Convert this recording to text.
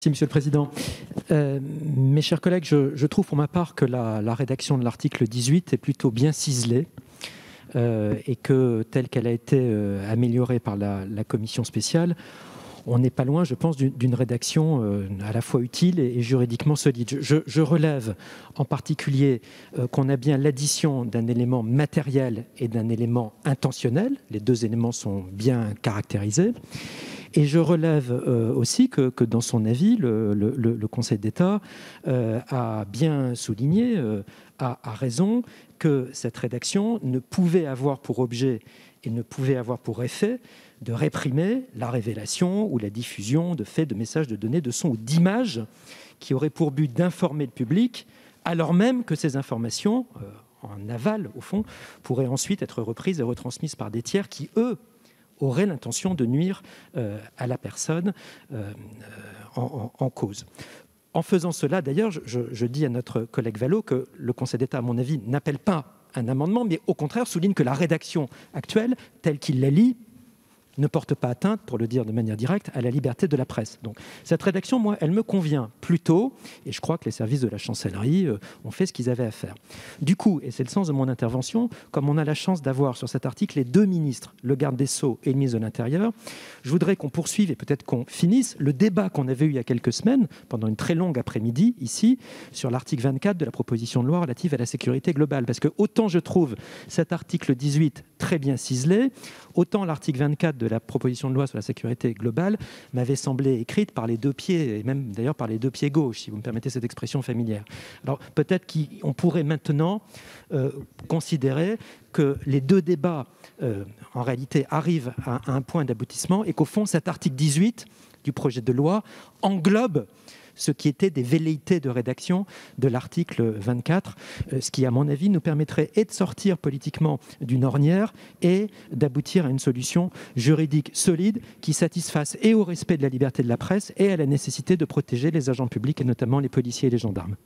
Merci, Monsieur le Président. Mes chers collègues, je trouve pour ma part que la rédaction de l'article 18 est plutôt bien ciselée et que, telle qu'elle a été améliorée par la commission spéciale, on n'est pas loin, je pense, d'une rédaction à la fois utile et juridiquement solide. Je relève en particulier qu'on a bien l'addition d'un élément matériel et d'un élément intentionnel. Les deux éléments sont bien caractérisés. Et je relève aussi que dans son avis, le Conseil d'État a bien souligné, a raison, que cette rédaction ne pouvait avoir pour objet et ne pouvait avoir pour effet de réprimer la révélation ou la diffusion de faits, de messages, de données, de sons ou d'images qui auraient pour but d'informer le public, alors même que ces informations, en aval au fond, pourraient ensuite être reprises et retransmises par des tiers qui, eux, auraient l'intention de nuire à la personne en cause. En faisant cela, d'ailleurs, je dis à notre collègue Vallot que le Conseil d'État, à mon avis, n'appelle pas un amendement, mais au contraire souligne que la rédaction actuelle, telle qu'il la lit, ne porte pas atteinte, pour le dire de manière directe, à la liberté de la presse. Donc cette rédaction, moi, elle me convient plutôt, et je crois que les services de la chancellerie ont fait ce qu'ils avaient à faire. Du coup, et c'est le sens de mon intervention, comme on a la chance d'avoir sur cet article les deux ministres, le garde des Sceaux et le ministre de l'Intérieur, je voudrais qu'on poursuive et peut-être qu'on finisse le débat qu'on avait eu il y a quelques semaines, pendant une très longue après-midi, ici, sur l'article 24 de la proposition de loi relative à la sécurité globale. Parce que autant je trouve cet article 18 très bien ciselé, autant l'article 24 de la proposition de loi sur la sécurité globale m'avait semblé écrite par les deux pieds, et même d'ailleurs par les deux pieds gauches, si vous me permettez cette expression familière. Alors peut-être qu'on pourrait maintenant considérer que les deux débats, en réalité, arrivent à un point d'aboutissement et qu'au fond, cet article 18 du projet de loi englobe ce qui était des velléités de rédaction de l'article 24, ce qui, à mon avis, nous permettrait et de sortir politiquement d'une ornière et d'aboutir à une solution juridique solide qui satisfasse et au respect de la liberté de la presse et à la nécessité de protéger les agents publics et notamment les policiers et les gendarmes.